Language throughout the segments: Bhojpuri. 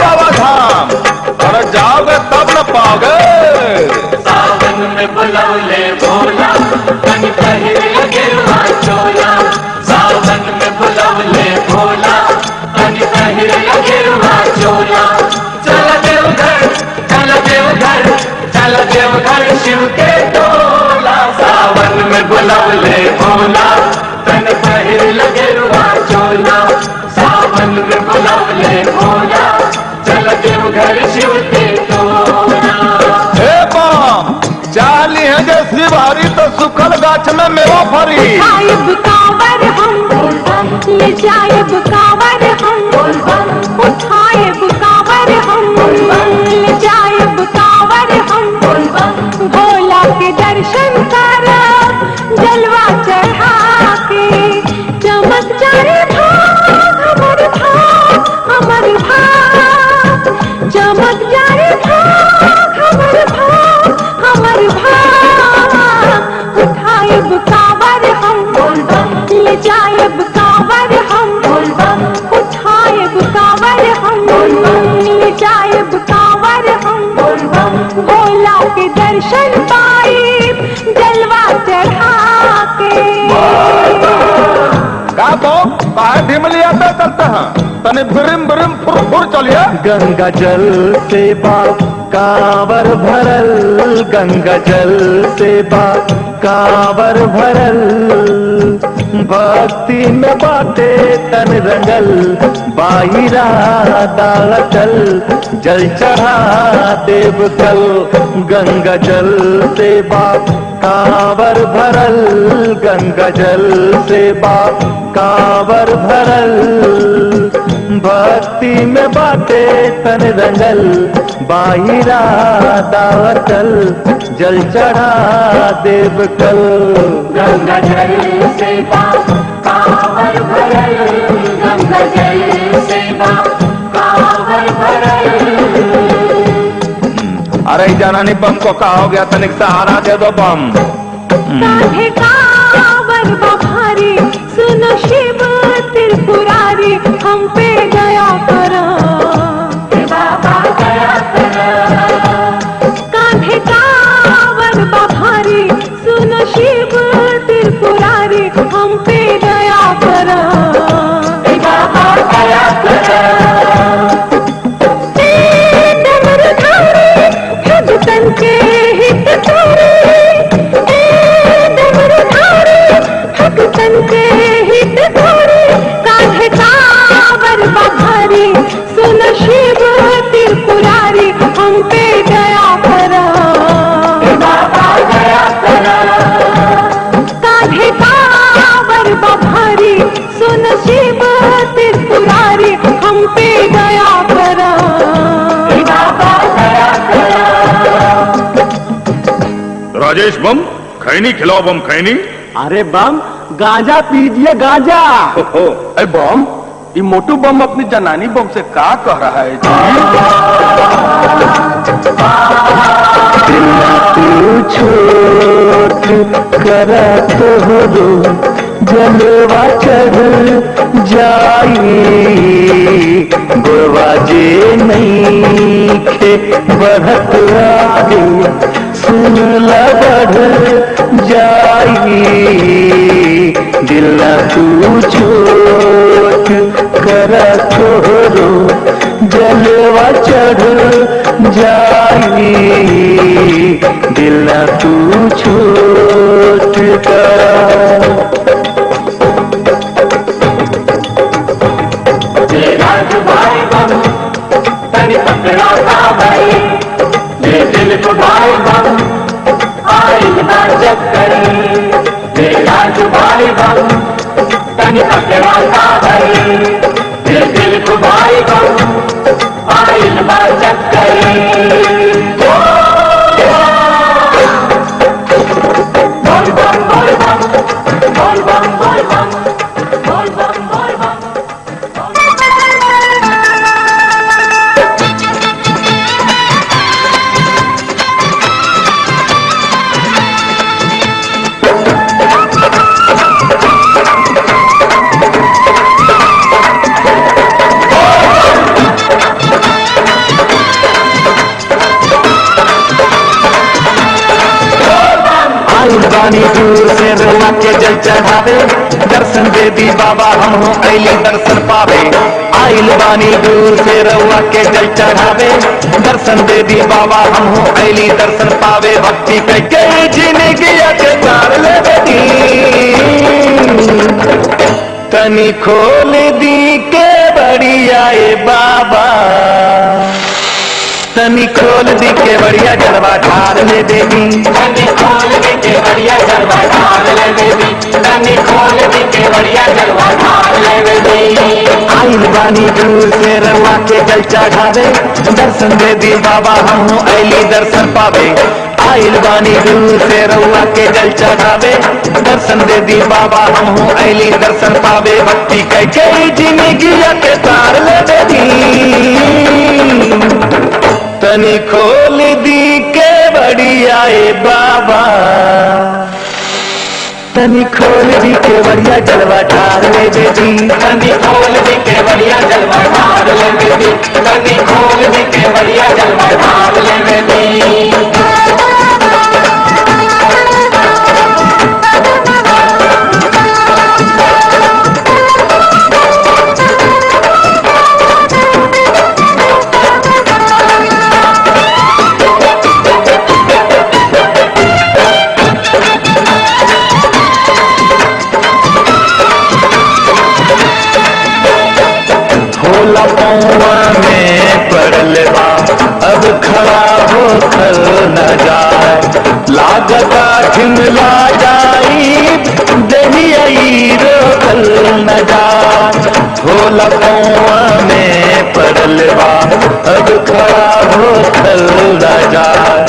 बाबा धाम। अरे जाओगे तब न पाओगे। सावन में बुलौले भोला तन पहिर गिरवा चोला। सावन में बुलौले भोला तन पहिर गिरवा चोला। चल देवघर चल देवघर चल देवघर शिव के टोला। सावन में बुलौले भोला तन पहिर गिरवा चोला। सावन में बुलौले भोला चल देवघर शिव के टोला। चाली है जे शिवारी तो सुखल गाछ में मेवा फरी। जायब कांवर हम ले जायब कांवर हम उठायब कांवर हम ले जायब कांवर हम भोला के दर्शन करब जलवा चढ़ा के। चमक जाए भाग हमर भाग हमर भाग। चमक जाए भाग हमर भाग हमर भाग। उठायब कांवर हम ले जायब कांवर हम उठायब कांवर हम ले जायब कांवर हम भोला के दर्शन पाइब जलवा चढ़ा के। का तो बाहर ढिमलिया चलते हैं तने बिरिम बिरिम फुर फुर चलिए। गंगा जल से बाप कांवर भरल। गंगा जल से बाप कांवर भरल। भक्ति में बाटे तन रंगल बाहिरा दाचल जल चढ़ा देव कल। गंगा जल से बाप कांवर भरल। गंगा जल से बाप कांवर भरल। भक्ति में बाटे तन रंगल बाहिरा दाचल जल चढ़ा देव कल। गंगा जल से बाप कांवर भरल। गंगा जल से बाप कांवर भरल। अरे जनानी बम को कहा हो गया तनिक सहारा दे दो बम। कांधे कांवर भारी सुनो शिव त्रिपुरारी हम पे दया करो बाबा दया करो। कांधे कांवर भारी सुनो शिव त्रिपुरारी हम पे दया करो बाबा दया करो। डमरूधारी भगतन के हितकारी। डमरूधारी भगतन के हितकारी। कांधे कांवर भारी सुन शिव त्रिपुरारी हम पे दया करो बाबा दया करो। कांधे कांवर भारी सुन शिव त्रिपुरारी हम पे दया करो बाबा दया करो। राजेश बम खैनी खिलाओ बम खैनी। अरे बम गांजा पीजिए गांजा। अरे बम ये मोटू बम अपनी जनानी बम से का कह रहा है जी? छोट करा तो जलवा चढ़ जाई। गोवा जे नहीं खे बढ़त आगे सुनला बढ़ जाई। दिल तू छोट करा छोड़ो जलवा चढ़ जाई। दिल तू छोट करा। भाई बम तनी पकड़ा था भाई ये दिल को भाई बम आई ना चक्करी। तेरा जो भाई बम तनी पकड़ा था भाई ये दिल को भाई बम आई ना चक्करी। बोल बम बोल बम बोल बम बोल बम बोल बम बोल बम। दे दी बाबा हम हो ऐली दर्शन पावे, आइल बानी दूर से रउआ के जल चढ़ावे। दर्शन दे दी बाबा हम हो ऐली दर्शन पावे, भक्ति करके जिंदगी के तार ले दी। तनी खोल दी के बढ़िया ए बाबा, तनी खोल दी के बढ़िया जलवा ढाल ले देवी। तनी खोल दी के बढ़िया जलवा ढाल ले देवी, तनी खोल दी के बढ़िया जलवा ढाल ले देवी। आइल बानी दूर से रउआ के जल चढ़ावे, दर्शन दे दी बाबा हम हो ऐली दर्शन पावे। आइल बानी दूर से रउआ के जल चढ़ावे, दर्शन दे दी बाबा हम हो ऐली दर्शन पावे। भक्ति कई जिंदगी के तार ले दी। तनी खोल दी के बढ़िया ए बाबा, तनी खोल दी के बढ़िया जलवा ढाल ले देवी। तनी खोल दी के बढ़िया जलवा ढाल ले देवी, तनी खोल दी के बढ़िया जलवा ढाल ले देवी। भोला पौवा में पड़ल बा, अब खड़ा हो कर न जाए। लागता ठिमला जाई, दहियाई रोकल न जाए। भोला पौवा में पड़ल बा, अब खड़ा हो कर न जाए।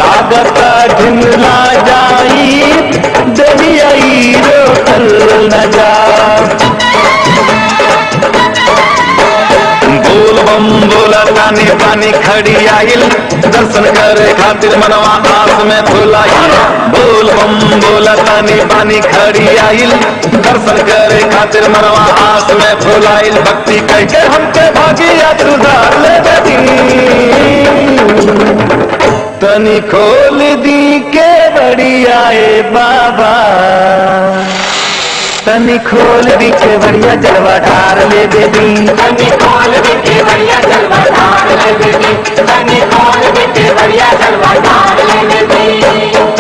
लागता ठिमला जाई, दहियाई रोकल न जाए। बोल बम बोला तानी पानी खड़ी आइल, दर्शन करे खातिर मनवा आस में फुलाइल। बोल बम बोला तानी पानी खड़ी आइल, दर्शन करे खातिर मनवा आस में फुलाइल। भक्ति करके हमके भागिया सुधार ले दी। तनी खोल दी के बढ़िया ए बाबा, तनी खोल दी के बढ़िया जलवा ढाल ले देवी। तनी खोल दी के बढ़िया जलवा ढाल ले देवी, तनी खोल दी के बढ़िया जलवा ढाल ले देवी।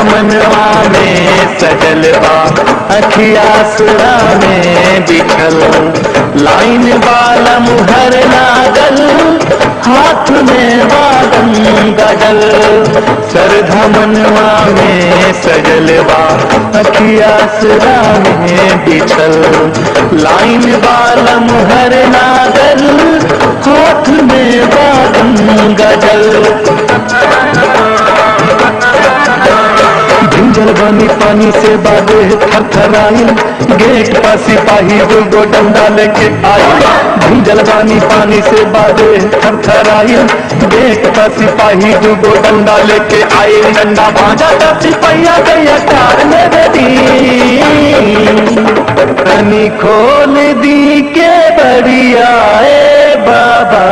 मनवा में सजल बा, अखिया सुरा में बिखल। लाइन वाला मुहर लागल, हाथ में बादम गजल। सरधा मनवा में सजल बा, अखिया सुरा में बिछल। लाइन वाला मुहर लागल, हाथ में बादम गजल। भींजल बानी पानी से बादे थरथराइल, गेट पर सिपाही दुगो डंडा लेके आइल। भींजल बानी पानी से बादे थरथराइल, गेट पर सिपाही दुगो डंडा लेके आइल। डंडा भाजा तो सिपहिया गया कार ले दी। तनी खोल दी के बढ़िया ए बाबा,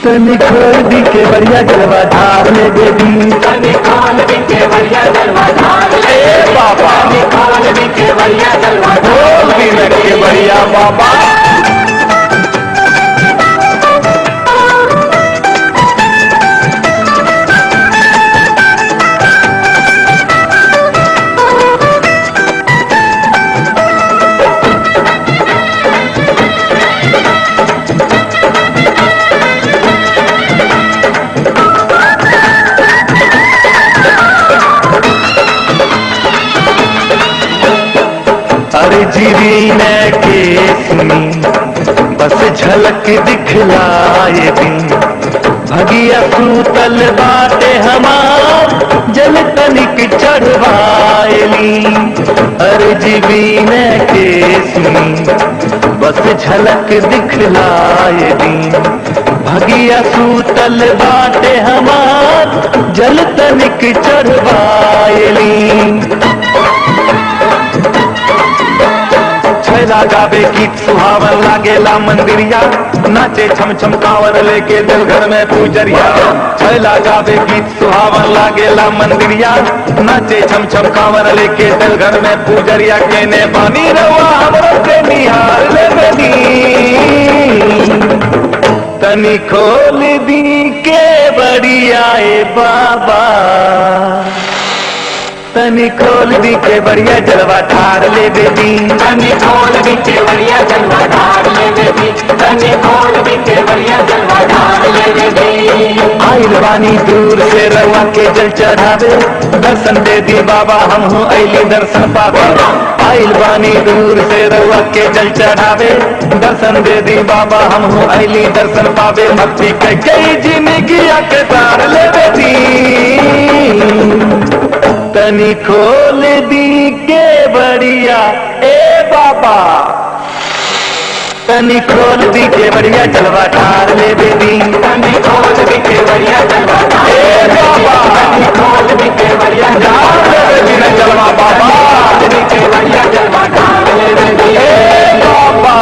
तनी खोल दी के बढ़िया जलवा ढाल ले देवी। तनी खोल दी के बढ़िया जलवा ढाल ले ए बाबा, तनी खोल दी के बढ़िया जलवा खोल दी के बढ़िया बाबा। जीवीने के सुनी बस झलक दिखलाए दिन, भगिया सूतल बाटे हमार जल तन तनिक चढ़वायली अर्जी बीने के सुनी बस झलक दिखलायली भगिया सूतल बाटे हमार जल तनिक चढ़वायली छैला गावे गीत सुहावन लागेला मंदिरिया नाचे छम छम कांवर लेके दिल घर में पूजरिया छैला गावे गीत सुहावन लागेला मंदिरिया नाचे छम छम कांवर लेके दिल घर में पूजरिया केने पानी रवा हमरो के निहार ले बनी तनी खोल दी के बढ़िया ए बाबा तनी खोल दी के बढ़िया जलवा ठार ले बेटी तनी खोल दी के बढ़िया जलवा ढार ले बेटी तनी खोल दी के बढ़िया जलवा ढार ले बेटी आइल बानी दूर से रवा के जल चढ़ावे दर्शन दे दी बाबा हम हो अली दर्शन पावे आइल बानी दूर से रवा के जल चढ़ावे दर्शन दे दी बाबा हम हो अली दर्शन पावे भक्ति के कई जिंदगी के तार ले बेटी तनी खोल दी के बढ़िया ए बाबा तनी खोल दी के बढ़िया जलवा ठार ले बेटी तनी खोल दी के बढ़िया जलवा ढार ए बाबा तनी खोल दी के बढ़िया ठार ले बेटी ने जलवा बाबा दी के बढ़िया जलवा ढार ले बेटी ए बाबा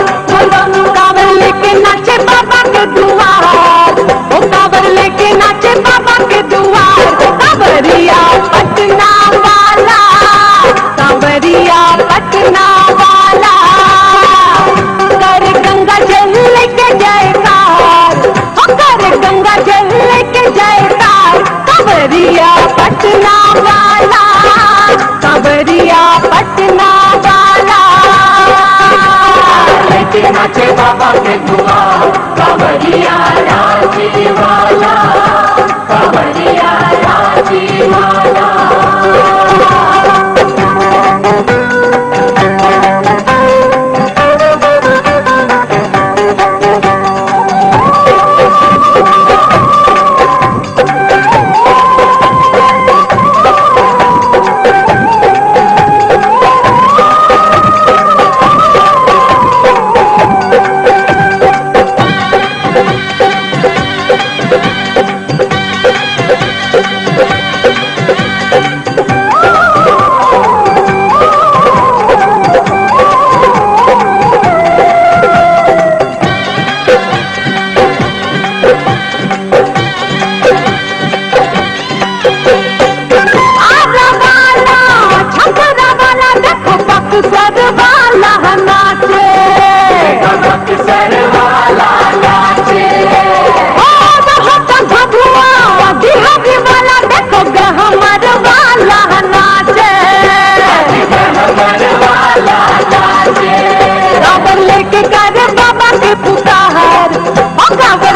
कांवर लेके नाचे बाबा के दुआर ओ कांवर लेके नाचे बाबा के दुआर कांवरिया पटना वाला कांवरिया पटना वाला कर गंगा जल लेके जयकार ओ कर गंगा जल लेके जयकार कांवरिया पटना वाला कांवरिया पटना वाला लेके नाचे बाबा के दुआर कांवरिया राजी वाला कांवरिया राजी वाला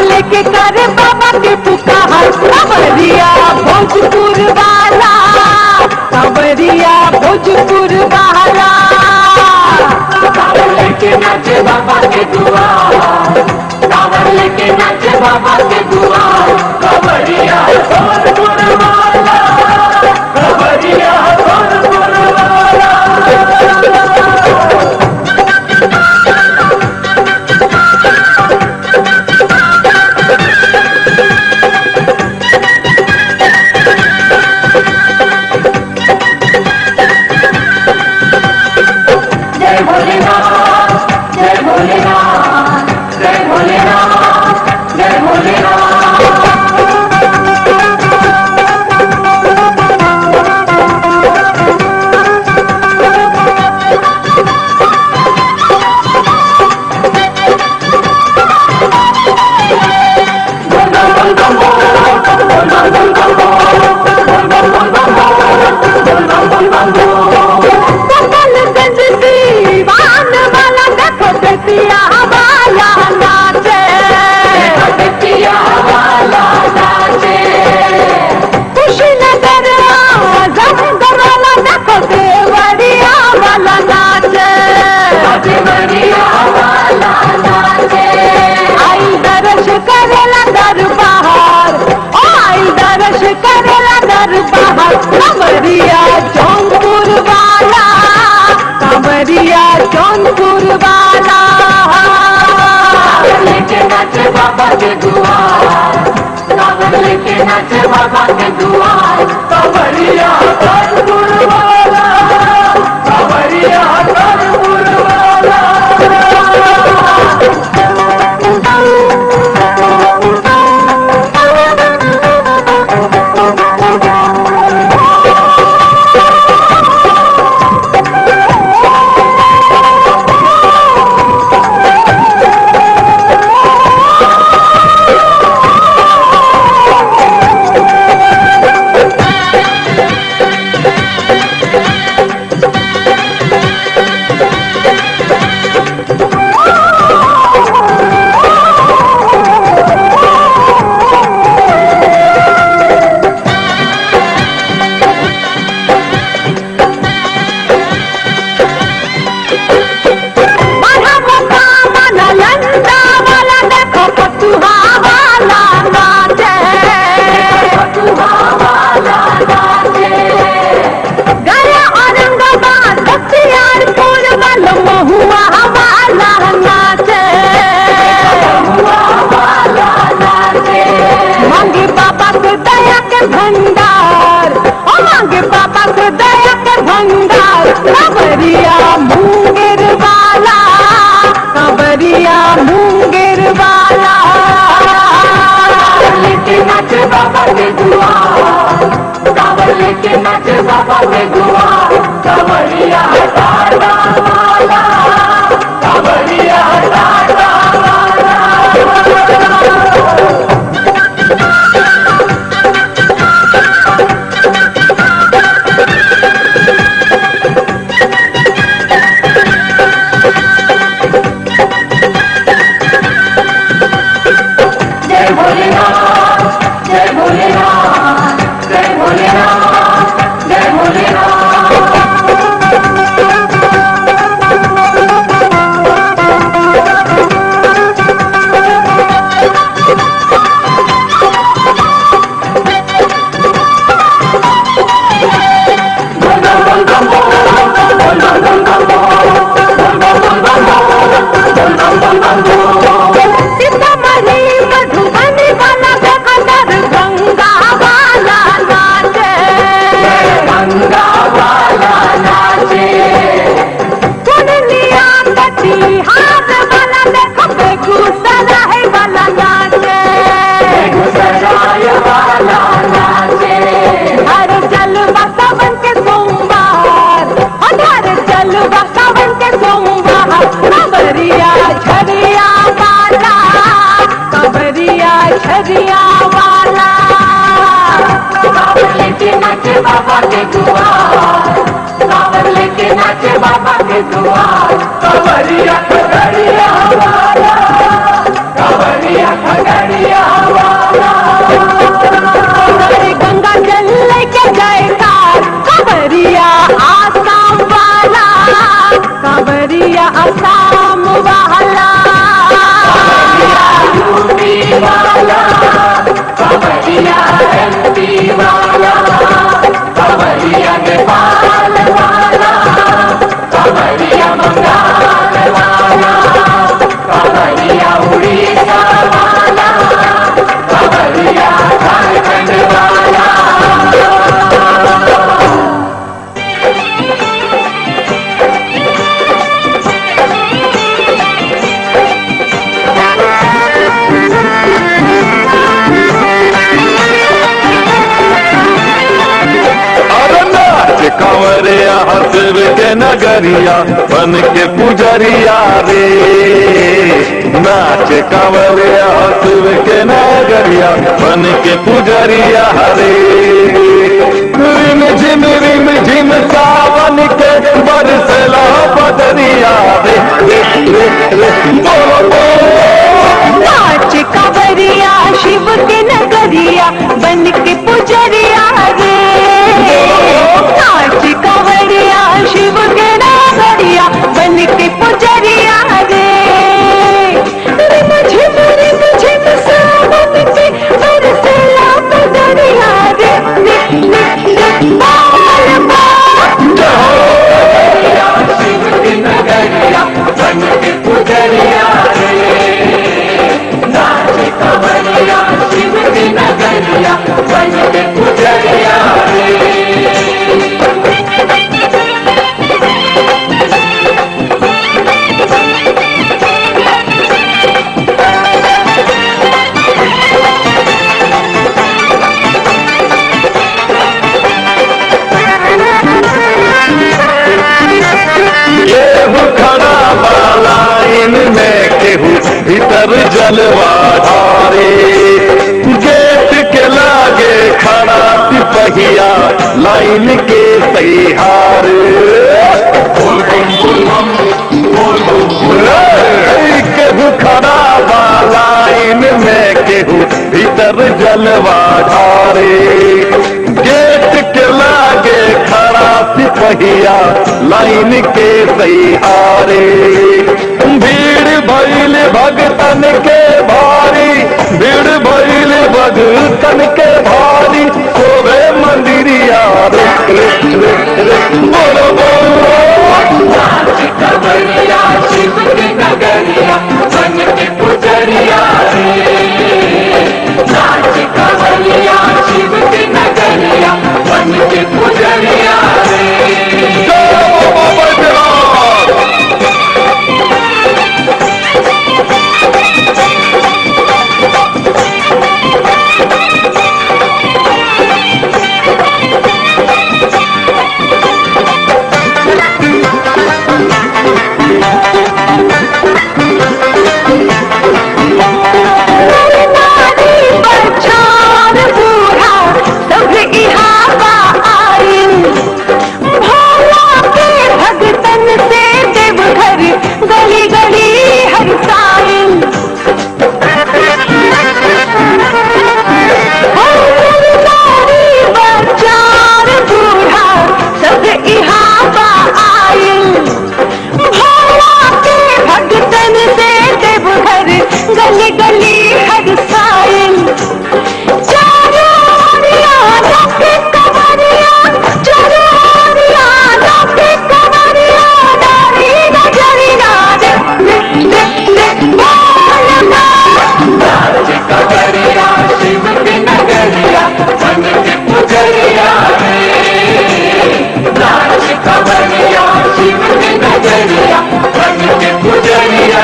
लेके करे बाबा के पुकार कांवरिया भोजपुर वाला कांवरिया भोजपुर वाला कांवर लेके नाचे बाबा के दुआर कांवर लेके नाचे बाबा के दुआर कांवरिया भोजपुर वाला कांवरिया भोजपुर वाला बाबा के दुआर कांवरिया कानपुर वाला, कांवरिया कानपुर वाला। कांवरिया मुंगेर वाला, कांवरिया मुंगेर वाला। लेके नाचे बाबा के दुआर, कांवर लेके नाचे बाबा के दुआर कांवरिया टाटा वाला, कांवरिया टाटा वाला। जय भोलेनाथ, जय भोलेनाथ, जय भोलेनाथ, जय भोलेनाथ। सीतामढ़ी मधुबनी वाला देखकर गंगा वाला नाचे, गंगा वाला नाचे, पूर्णिया कटिहार वाला देखो बेगूसराय वाला नाचे, बेगूसराय वाला नाचे। हर जलवा सावन के सोमवार, हर जलवा सावन के सोमवार। कांवरिया झरिया वाला, कांवरिया झरिया वाला। कांवर लेके नाचे बाबा के दुआर, कांवर लेके नाचे बाबा के दुआर कांवरिया खगड़िया वाला, कांवरिया खगड़िया वाला। अरे गंगा जल लेके जयकार, कांवरिया आसाम वाला, कांवरिया आसाम वाला। यूपी वाला, कांवरिया एमपी वाला, कांवरिया नेपाल वाला, कांवरिया बंगाल वाला, कांवरिया उड़ीसा वाला, कांवरिया झारखंड वाला। अरे नाच कांवरिया हसब के नगरिया बन के पुजरिया रे, नाच कांवरिया हसब के नगरिया बन के पुजरिया रे। रिम झिम सावन के बरसला बदरिया रे, बोलो बोलो। नाच कांवरिया शिव के नगरिया बन के पुजरिया रे, नाच कांवरिया शिव के नगरिया बन के पुजरिया रे। रिम झिम सावन के बरसला बदरिया रे, शिव की केहू खड़ा बा लाइन में, केहू भीतर जलवा ढारे। गेट के लागे खड़ा सिपहिया लाइन के सैहार। केहू खड़ा बा लाइन में, केहू भीतर जलवा ढारे। गेट के लागे खड़ा सिपहिया लाइन के सैहारे। भीड़ भइल भगतन के भारी, भीड़ भइल भगतन के भारी, सोवे मंदिरिया रे बोलो बोलो। कवरिया शिव की नगरिया बन के पुजरिया नाच कवरिया शिव की नगरिया बन के पुजरिया गली गली हर साइल चरोरिया लपके कमरिया, चरोरिया लपके कमरिया, नारी नजरी नाच कवरिया शिव की नगरिया बन के पुजरिया नाच कवरिया शिव की नगरिया बन के पुजरिया।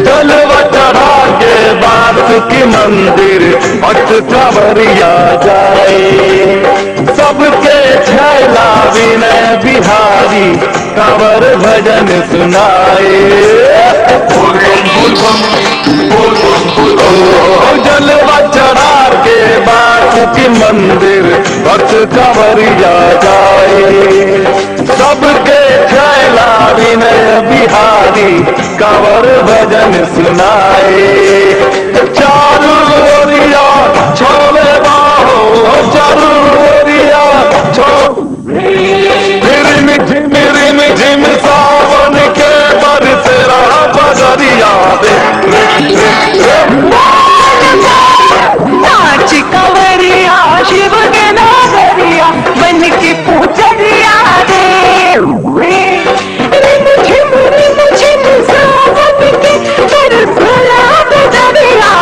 जलवा चढ़ा के बासुकी मंदिर भक्त कांवरिया जाए। सबके छैला विनय बिहारी कांवर भजन सुनाए। जलवा चढ़ा के बासुकी मंदिर भक्त कांवरिया जाए। सबके छैला विनय बिहारी कांवर भजन सुनाए। चारू ओरिया छोले बाहो, चारू ओरिया रिम झिम सावन के बरसेरा बदरिया नाच कवरिया शिव के नगरिया बन के पुजरिया रे। रिम झिम सावन के बरसेरा बदरिया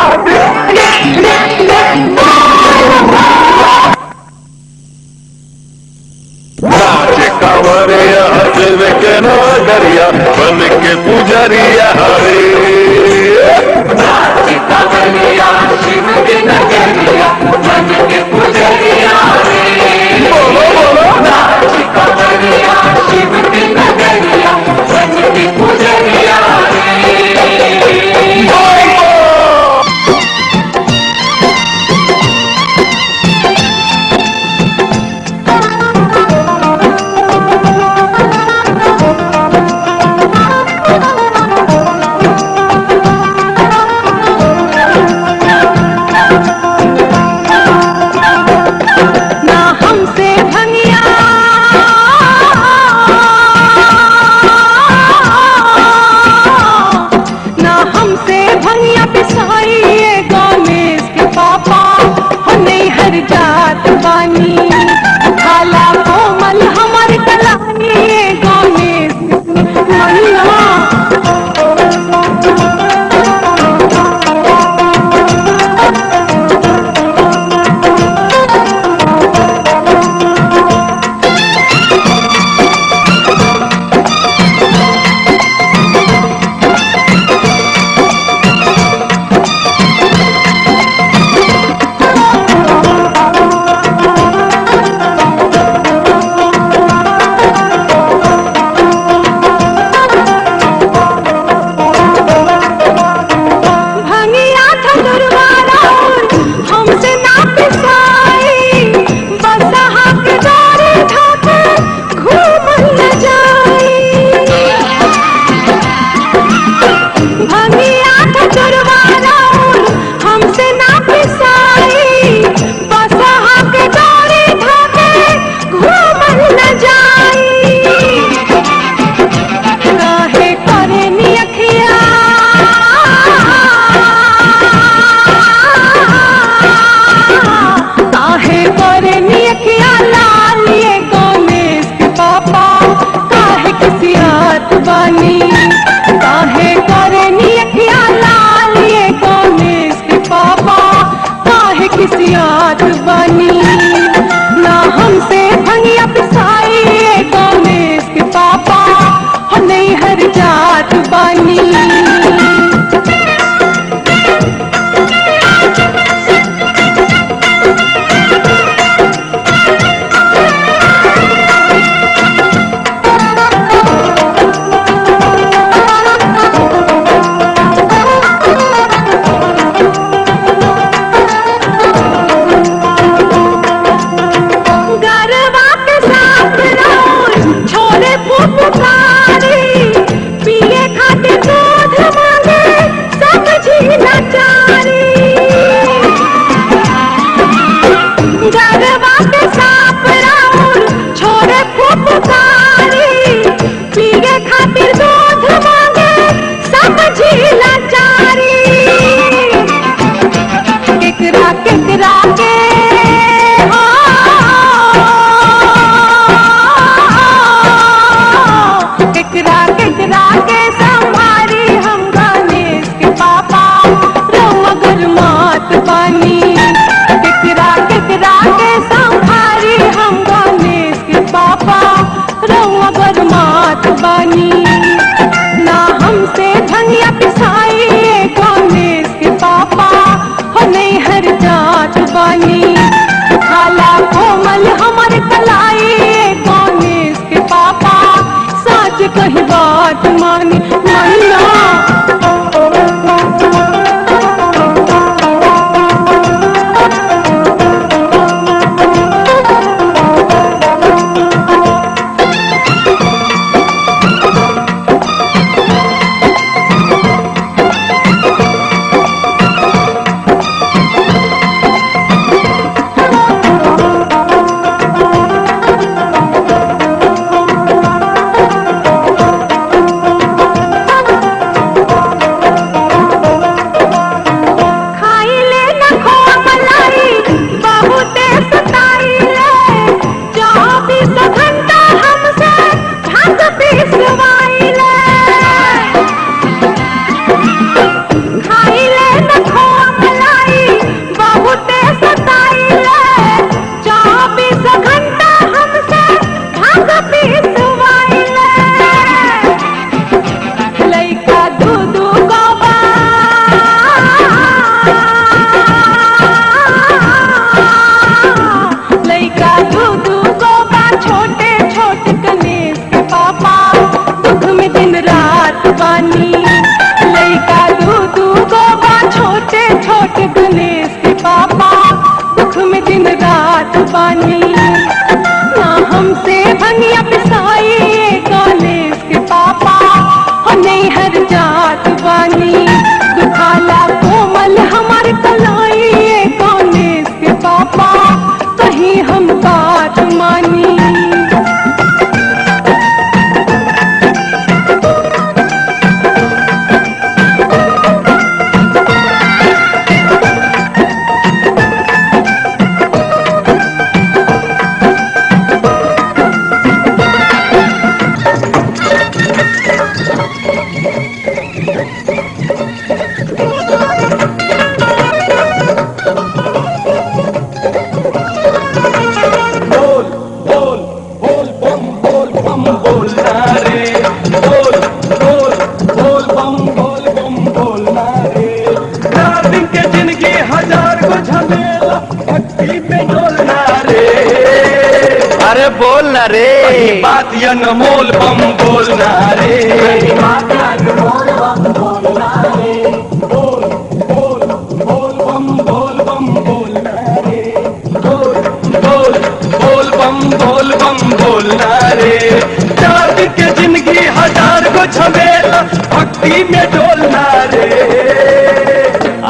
नाच कांवरिया शिव के नगरिया बन के पुजरिया रे। नाच कवरिया शिव की नगरिया बन के पुजरिया बोलो बोलो। नाच कवरिया शिव की नगरिया बन के पुजरिया हमसे भंगिया पिसाई गणेश के पापा हो नहीं हर जात बानी ना हमसे भंगिया पिसाई गणेश के पापा हो नहीं हर जात बानी खाला कोमल हमर कलाई गणेश के पापा सच कही बात मानी मानिया गणेश के पापा दुख में दिन रात बानी ना हमसे भंगिया पिसाई गणेश के पापा हो नहीं हर जात बानी दुखाला कोमल हमारे कलाई गणेश के पापा कहीं हम बात मानी अरे बोलना रे बात अनमोल बम बोलना रे बात अनमोल बम बोलना रे बोल बोल बोल बम बोल बम बोलना रे बोल बोल बोल बम बोलना रे 4 दिन के जिंदगी 1000 को झमेला भक्ति में डोलना रे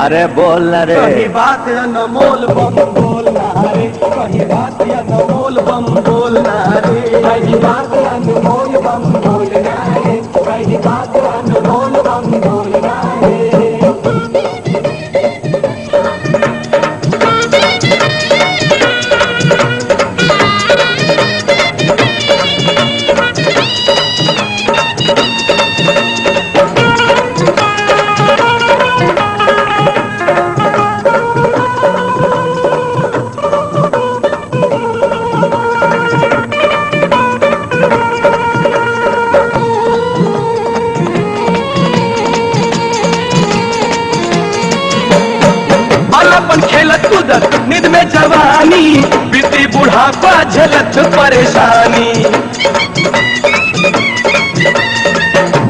अरे बोलना रे कहीं बात अनमोल बम बोलना रे कहीं बात अनमोल बम बोलना रे कहीं बात अनमोल बम बोलना रे कहीं बात अनमोल बम बोलना रे जवानी, बीती बुढ़ापा झेलत परेशानी।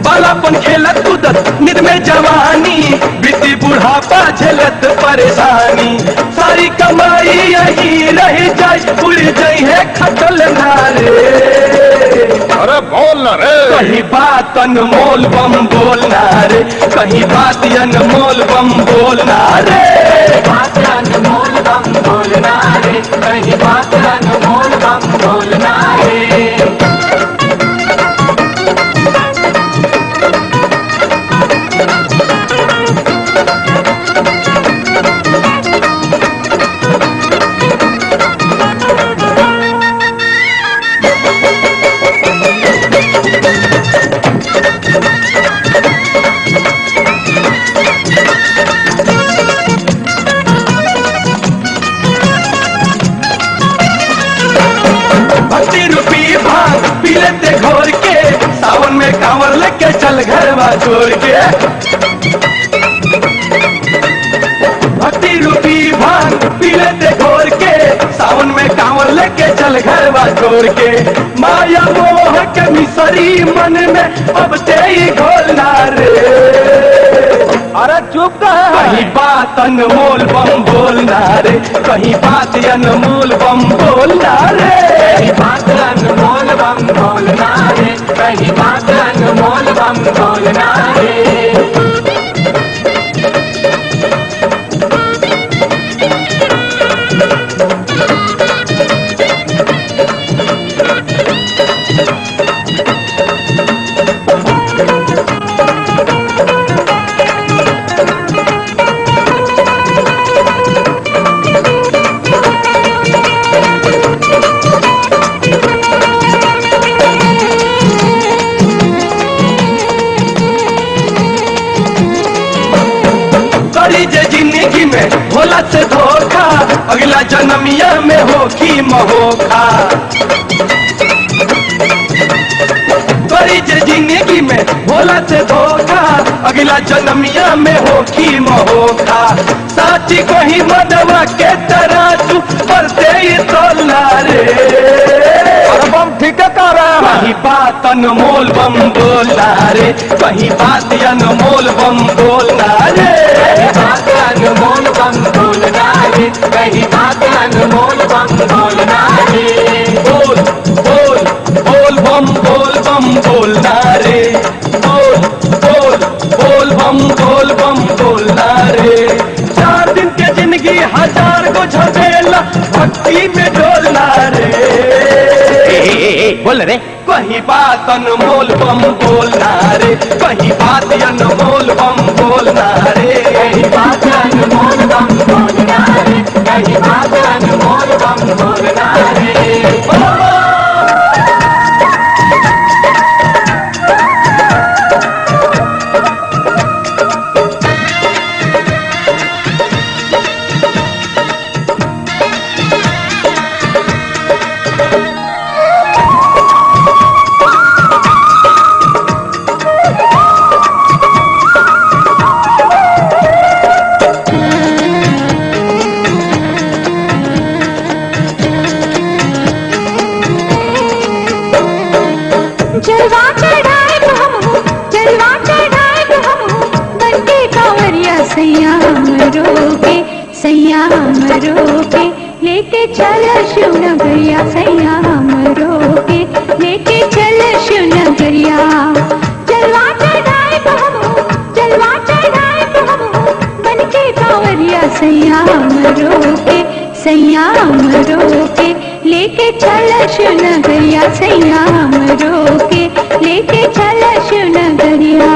बालापन खेलत कूदत निद में जवानी, बीती बुढ़ापा झेलत परेशानी। सारी कमाई यही रह जाए, उड़ जाई है खटल नारे। अरे बोल ना रे। कहीं बात अनमोल बम बोलना रे, कहीं बात अनमोल बम बोलना रे। बात अनमोल बम बोलना रे, कहीं बात अनमोल बम बोलना रे। भक्ति रूपी भांग पी लेते घोर के, सावन में कांवर लेके चल घरवा छोड़ के। भक्ति रूपी भांग पी लेते घोर के, सावन में कांवर लेके चल घरवा छोड़ के। माया मोह के मिसरी मन में अब ते ही घोलना रे। अरे चुप का है। कहीं बात अनमोल बम बोलना रे, कहीं बात अनमोल बम बोलना रे। कहीं बात अनमोल बम बोलना रे, कहीं बात अनमोल बम बोलना रे। करी जे जिंदगी में भोला से धोखा, अगला जन्मिया में होखी महोखा। करी जे जिंदगी में भोला से धोखा, अगला जन्मिया में होखी महोखा। साची को ही मदवा के तराजू बढ़ते ही तोलना रे। अरे बम ठीक है कह रहा है। कहीं बात अनमोल बम बोलना रे, कहीं बात अनमोल बम बोलना रे। कहीं बात अनमोल बम बोलना रे, कहीं बात अनमोल बम बोलना रे। बोल बोल बोल बम बोलना रे। बोल बोल बोल बम बोलना रे। 4 दिन के जिंदगी 1000 को झमेला, भक्ति में डोलना रे। बोल रे। कहीं बात अनमोल बम बोलना रे, कहीं बात अनमोल बम बोलना रे। कहीं बात अनमोल बम बोलना रे, कहीं बात अनमोल बम बोलना रे। जलवा चढ़ाए हम हूँ, जलवा चढ़ाए हम हूँ, बनके कांवरिया सैया मरोगे, सैया मरोगे, लेके चल शिव नगरिया सैया मरोगे, लेके चल शिव नगरिया। जलवा चढ़ाए हम हूँ, जलवा चढ़ाए हम हूँ, बनके कांवरिया सैया मरोगे, सैया मरोगे, लेके चल शिव नगरिया सैया मरोगे, लेके चल शिव नगरिया।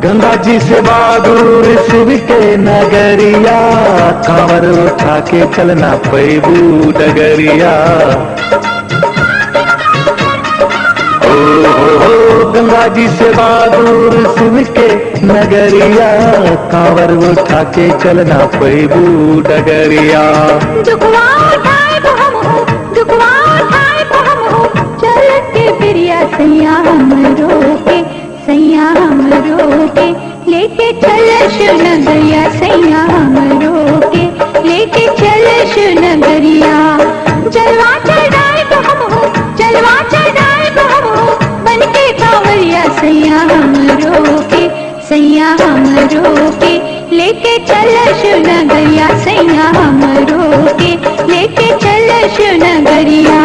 गंगा जी से बागुर शिव के नगरिया, कांवर उठा के चलना पैबू डगरिया। ओ गंगा जी से दूर शिव के नगरिया, कांवर उठा के चलना पैबू डगरिया। दुखवा उठाए तो हम हो, दुखवा उठाए तो हम हो, चल के बिरिया सैया हम रोके, सैया हम रोके, लेके चल शिव नगरिया सैया हम रोके, लेके चल शिव नगरिया। जलवा चढ़ाए तो हम हो, जलवा चढ़ाए तो हम हो, बन के कांवरिया सैया हम रोके, सैया हम रोके, लेके चल शिव नगरिया सैया हम रोके, लेके चल शिव नगरिया।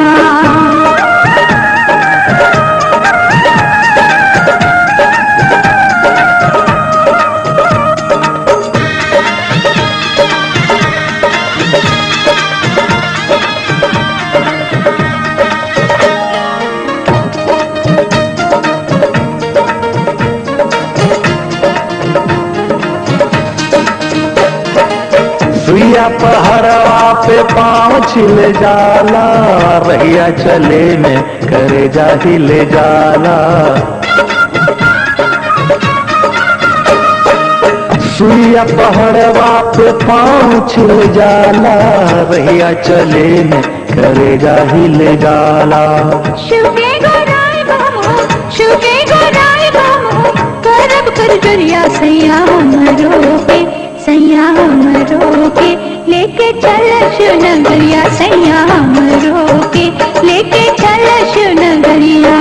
सुइया पहाड़वा पे पाँव छिल जाला, रहिया चले में करे जाही ले जाला। सुइया पहाड़वा पे पाँव छिल जाला, रहिया चले में करे जाही ले जाला। शिव के गोराई बामो, शिव के गोराई बामो, करब कर जरिया सैया हम रोके, सैया हम रोके, लेके चल शिव नगरिया सैया हम रोके, लेके चल शिव नगरिया।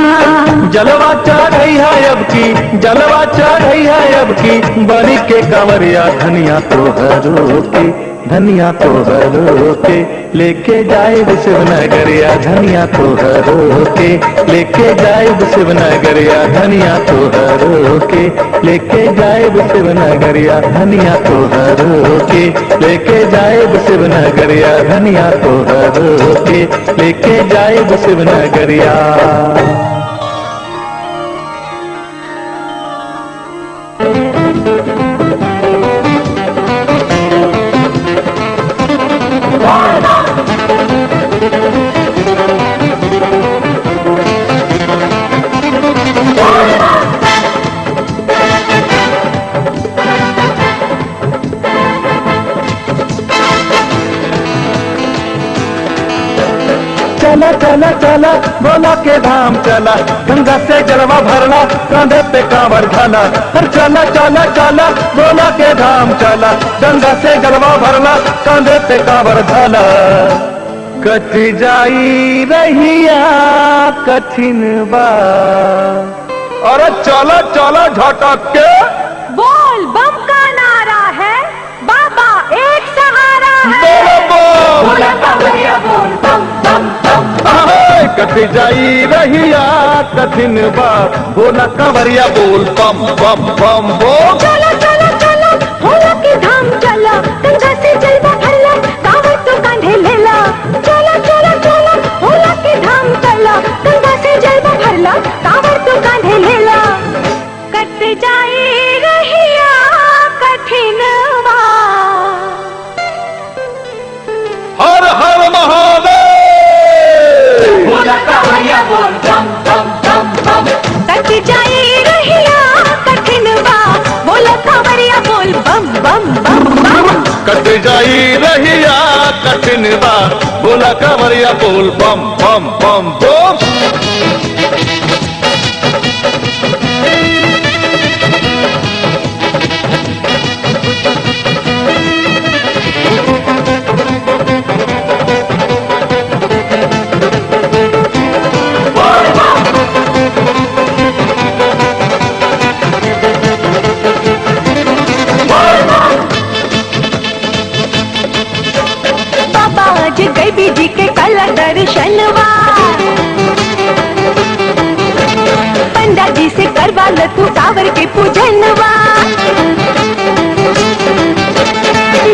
जलवा चढ़ई है अब की, जलवा चढ़ई है अब की, बनी के कांवरिया धनिया तोहरो के, धनिया तोहरो के, लेके जाए शिव नगरिया धनिया तोहरो के, लेके जाए शिव नगरिया धनिया तोहरो के, लेके जाए शिव नगरिया धनिया तोहरो के, लेके जाए शिव नगरिया धनिया तोहरो के, लेके जाए शिव नगरिया। चला चला चला बोला के धाम चला, गंगा से जलवा भरला, कांधे पे कांवर ढाला। हर चला चला चला बोला के धाम चला, गंगा से जलवा भरला, कांधे पे कांवर ढाला। कट जाई रहिया कठिन बा, अरे चलो चलो झटक के। बोल बम का नारा है, बाबा एक सहारा है। बोलो बोला कांवरिया बोल बम बम बम। बोल कट जाई रहिया कठिन बा, बोला कांवरिया बोल बम बम बम बोल। चलो चलो चलो भोला के धाम चलो, गंगा से जलवा भरला, कांवर तो कांधे लेला। चलो चलो चलो भोला के धाम चलो, गंगा से जलवा भरला, कांवर तो कांधे लेला। कट जाए रहिया कठिन बा। हर हर महादेव। बोला कांवरिया बोल बम बम बम बम। कट जाए रहिया कठिन बा, बोला कांवरिया बोल बम बम बम बम। कट जाई रहिया कठिन बा, बोला कांवरिया बोल बम बम बम बोल। बाबा आज गई जी के कल दर्शनवा, पंडा जी से करवा ल तू कांवर के पूजनवा।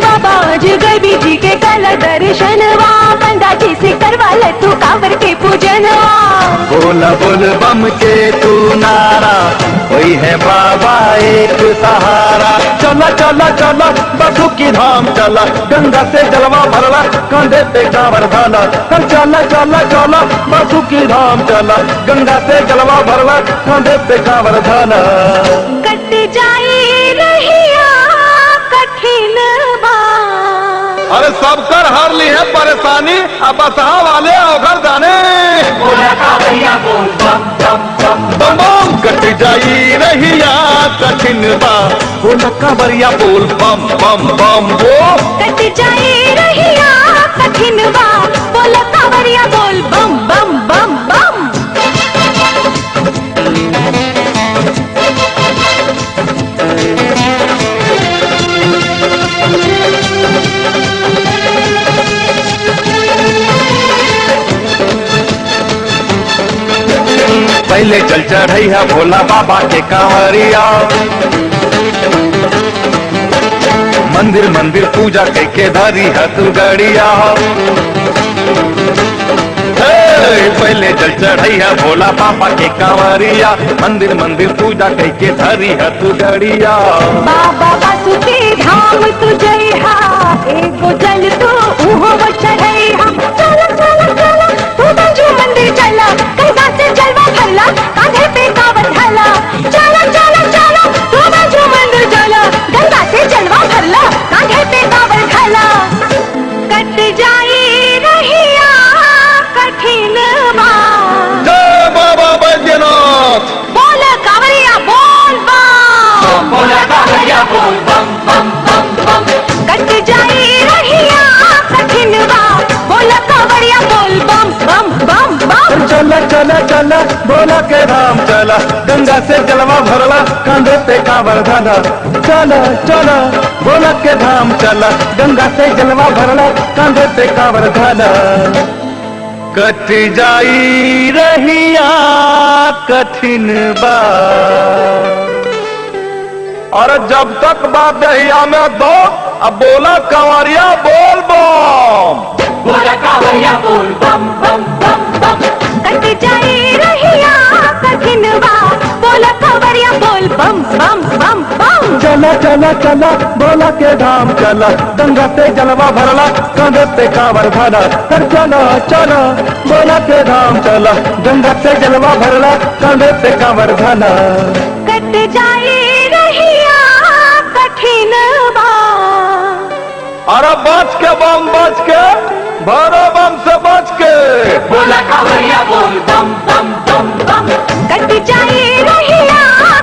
बाबा आज गई जी के कल दर्शनवा, पंडा जी से करवा ल तू कांवर के पूजनवा। बोला बोल बम के तू नारा, कोई है बाबा एक सहारा। चला चला चला बसु की धाम चला, गंगा से जलवा भरला कंधे पे कांवर धाला। चला चला चला बसु की धाम चला, गंगा से जलवा भरला कंधे पे कांवर धाला। कट जाई रहिया कठिन बा, अरे सब कर हर ली है परेशानी, अब बसहा वाले घर जाने। बोला कावरिया बोल बम बम बम बम बम कट जाई रहिया कठिन बा, बोला कांवरिया बोल बम बम बम बोल। कट जाई रहिया कठिन बा, बोला कांवरिया बोल बम बम बम बम। पहले चल चढ़ैया भोला बाबा के कांवरिया, मंदिर मंदिर पूजा करके धरी है तू गड़िया। पहले चल चढ़ैया भोला बाबा के कांवरिया, मंदिर मंदिर पूजा करके धरी है तू गड़िया। बाबा बासुकी धाम तू जइहा, एगो जल तू उहो चढ़ैहा। चला चला चला तू मंजू मंदिर चला, गंगा से जलवा भरला कांधे पे कांवर ढाला। चला चला चला तू मंजू मंदिर चला, गंगा से जलवा भरला कांधे पे कांवर ढाला। कट जाई रहिया कठिन बा, जय बाबा बैद्यनाथ। बोल कांवरिया बोल बम। बोला कावरिया बोल बम बम बम बम। कट जाई रहिया कठिन बा, बोल कांवरिया बोल बम बम बम बम। चला चला चला भोला के धाम चला, गंगा से जलवा भरला कंधे पे कांवर धाला। चला चला भोला के धाम चला, गंगा से जलवा भरला कंधे पे कांवर धाला। कट जाई रहिया कठिन बा, और जब तक बात दहिया में दो, अब बोला कंवरिया बोल बम। बोला कावरिया बोल बम बम बम बम। कट जाई रहिया कठिन बा, बोल कांवरिया बोल बम बम बम बम। चला चला चला भोला के धाम चला, गंगा से जलवा भरला कंधे पे कांवर धाला। चला चला भोला के धाम चला, गंगा से जलवा भरला कंधे पे कांवर धाला। कट जाई रहिया कठिन बा, अरे बच के बम बच के, भरो बम से बच के। बोला कावरिया बोल बम बम बम बम। कट जाई रहिया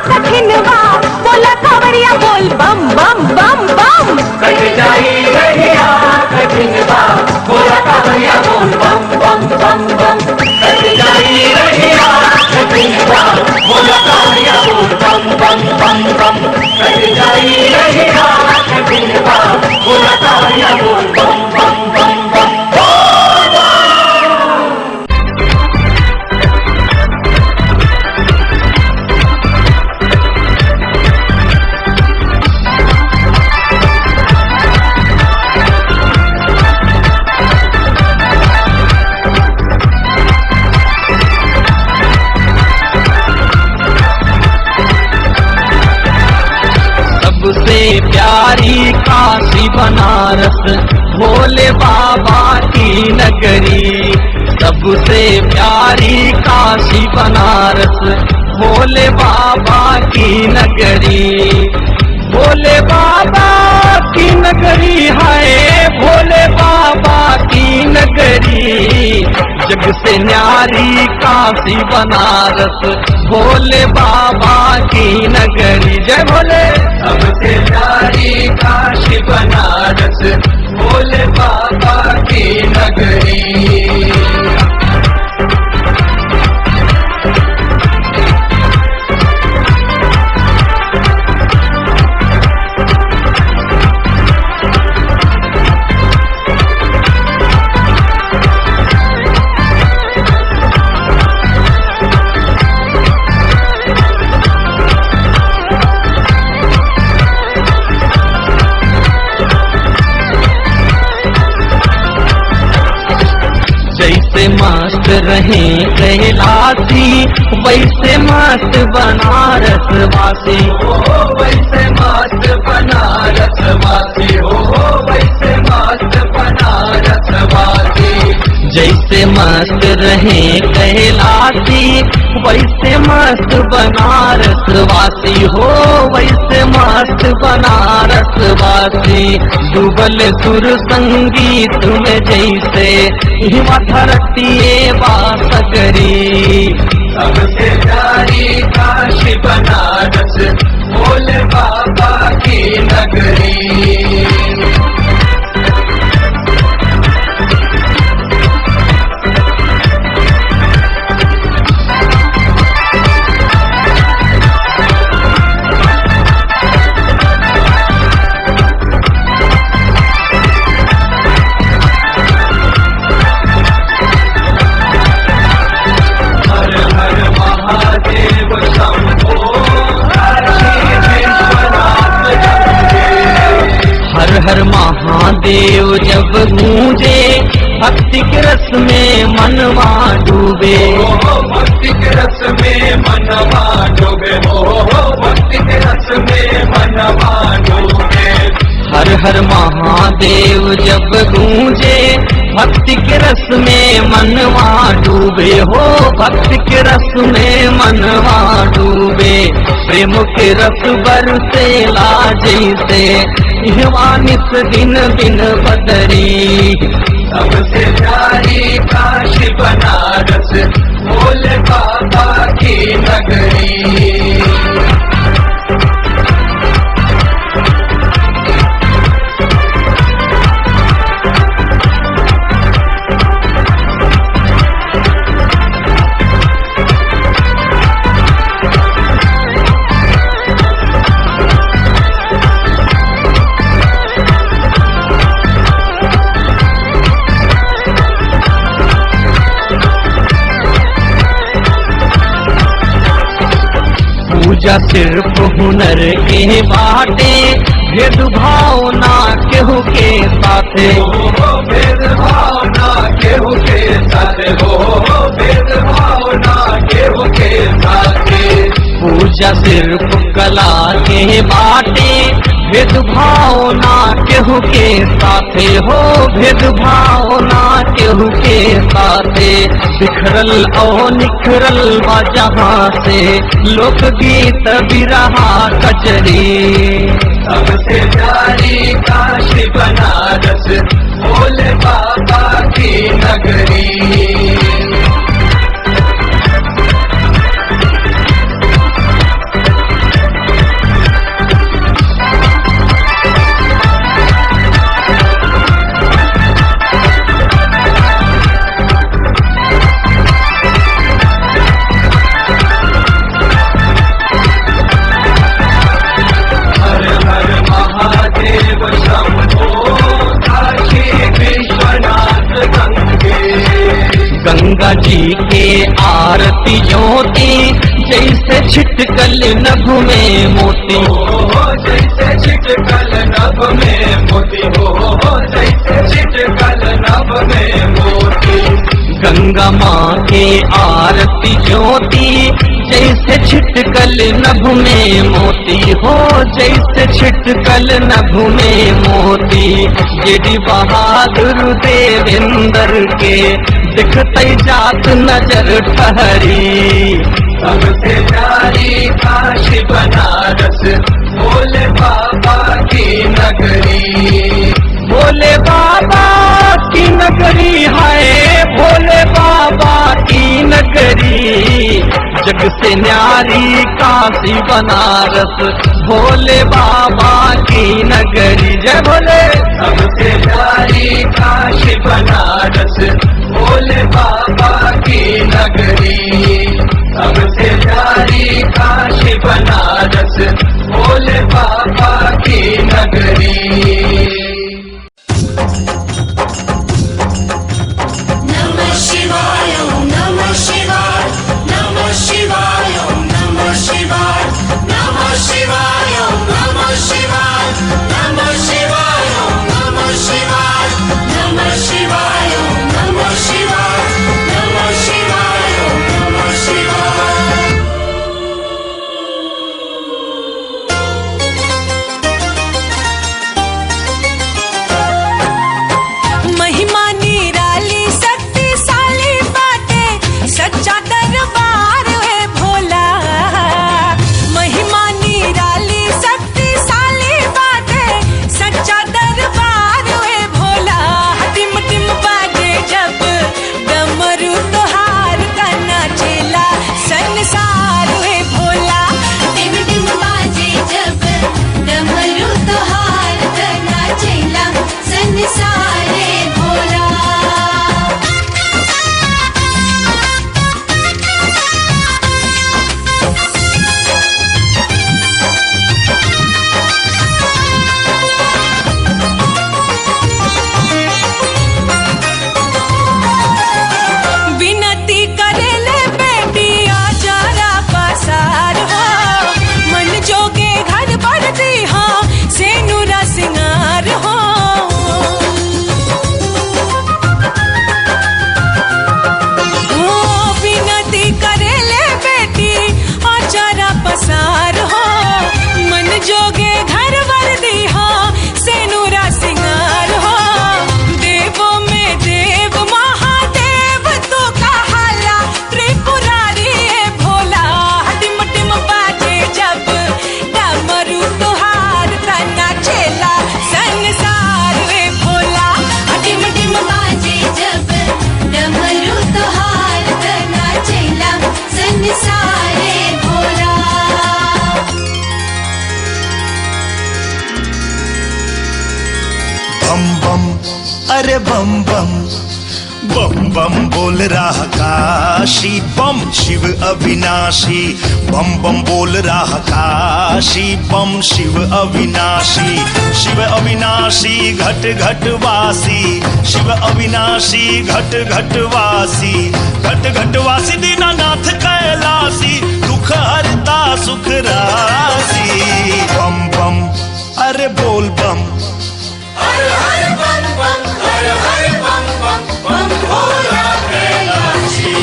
कठिन बा, बोल कांवरिया बोल बम बम बम बम। कट जाई रहिया कठिन बा, बोला कावरिया बोल बम बम बम बम। कट जाई रहिया कठिन बा, बोला कावरिया बोल बम बम बम बम। कट जाई रहिया कठिन बा, बोला कावरिया बोल बम बम बम बम। सबसे प्यारी काशी बनारस भोले बाबा की नगरी। सबसे प्यारी काशी बनारस भोले बाबा की नगरी। भोले बाबा की नगरी है, भोले बाबा की नगरी। जग से न्यारी काशी बनारस भोले बाबा की नगरी। जय भोले। सबसे प्यारी काशी बनारस भोले बाबा की नगरी। जैसे मस्त रहे कैलाशी वैसे मस्त बनारस वासी। ओ वैसे मस्त बना जैसे मस्त रहे कैलाशी वैसे मस्त बनारस वासी हो, वैसे मस्त बनारस वासी। डूबल सुर संगीत में जैसे हिमा धरती बासगरी। सबसे प्यारी काशी बनारस भोले बाबा की नगरी। हर महादेव जब गूंजे भक्ति के रस में मनवा डूबे। भक्ति के रस में मनवा डूबे, भक्ति के रस में मनवा डूबे। हर हर महादेव जब गूंजे भक्ति के रस में मनवा डूबे हो, भक्ति के रस में मनवा डूबे। प्रेम के रस बरसेला जैसे निस दिन दिन बदरी। सबसे प्यारी काशी बनारस भोले बाबा की नगरी। पूजा सिर्फ हुनर के बाटे, भेदभाव ना केहू के साथे। भेदभाव ना केहू के साथे हो, भेदभाव ना केहू के साथे। पूजा सिर्फ कला के बाटे, भेदभाव ना केहू के साथे हो, भेदभाव ना केहू के साथे। बिखरल और निखरल बा जहाँ से लोकगीत बिरहा कचरी। सबसे प्यारी काशी बनारस भोले बाबा की नगरी। गंगा जी के आरती ज्योति जैसे छिटकल नभ में मोती। जैसे छिटकल नभ में मोती हो, जैसे छिटकल नभ में मोती। गंगा माँ के आरती ज्योति जैसे छिटकल नभ में मोती हो, जैसे छिटकल नभ में मोती। जेडी बहादुर देवेंद्र के दिखते जात नजर ठहरी। सबसे प्यारी काशी बनारस भोले बाबा की नगरी। भोले बाबा की नगरी है, भोले बाबा की नगरी। जग से न्यारी काशी बनारस भोले बाबा की नगरी। जय भोले। सबसे प्यारी काशी बनारस भोले बाबा की नगरी। सबसे प्यारी काशी बनारस भोले बाबा की नगरी। नमः शिवाय ओम नमः शिवाय, नमः शिवाय ओम नमः शिवाय, नमः शिवाय ओम नमः शिवाय, नमः शिवाय ओम नमः शिवाय, नमः शिवाय ओम नमः शिवाय, नमः शिवाय ओम नमः शिवाय। बम बम अरे बम बम बम बम बोल रहा काशी बम शिव अविनाशी बम बम बोल रहा काशी बम शिव अविनाशी घट घट वासी शिव अविनाशी घट घट वासी दीनानाथ कैलासी दुख हरता सुख राशि बम बम अरे बोल बम हर हर बम बम हर हर बम बम बम भोला कैलाशी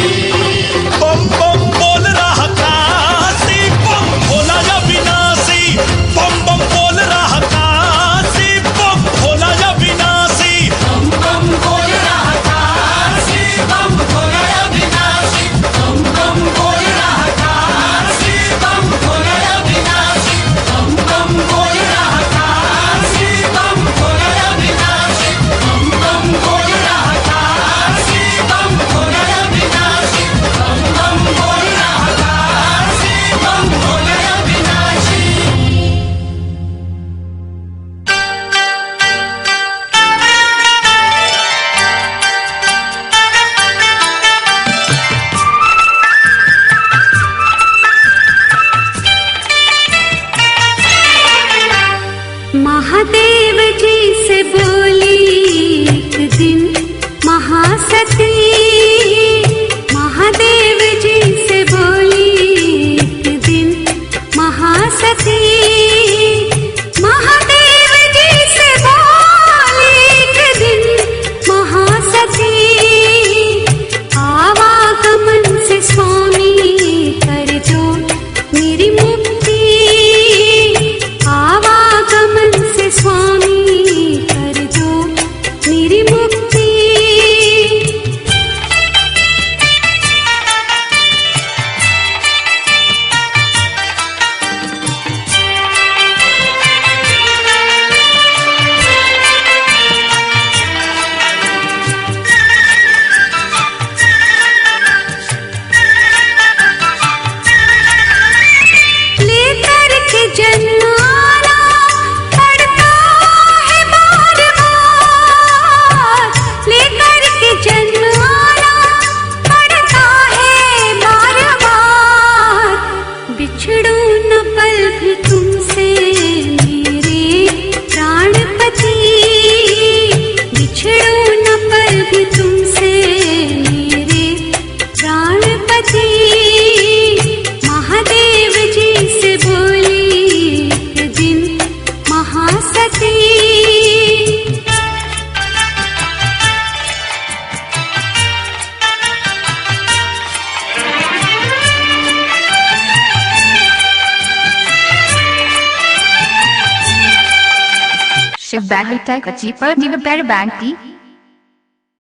बम बम बोल रहा काशी बम भोला अविनाशी बम बम बोल रहा काशी बम भोला अविनाशी बम बम बोल रहा काशी बम भोला अविनाशी बम बम बोल रहा काशी बम भोला अविनाशी बम बम बोल रहा काशी बम भोला अविनाशी बम बम बोल रहा काशी बम भोला अविनाशी बम बम बोल रहा काशी बम भोला अविनाशी महादेव जी से बोली एक दिन महासती महादेव जी से बोली एक दिन महासती महादेव जी से बोली एक दिन महासती आवागमन से स्वामी कर दो मेरी मुक्ति आवागमन से स्वामी कर दो मेरी मुक्ति लेकर के जन्माना पड़ता है बार बार लेकर के जन्माना पड़ता है बार बार बिछड़ू न पल भी तुमसे मेरे प्राणपति बिछड़ू न पल भी तुमसे मेरे प्राणपति महादेव जी से बोली एक दिन महासती Shiv Bank Tech a cheaper, never better bank tea.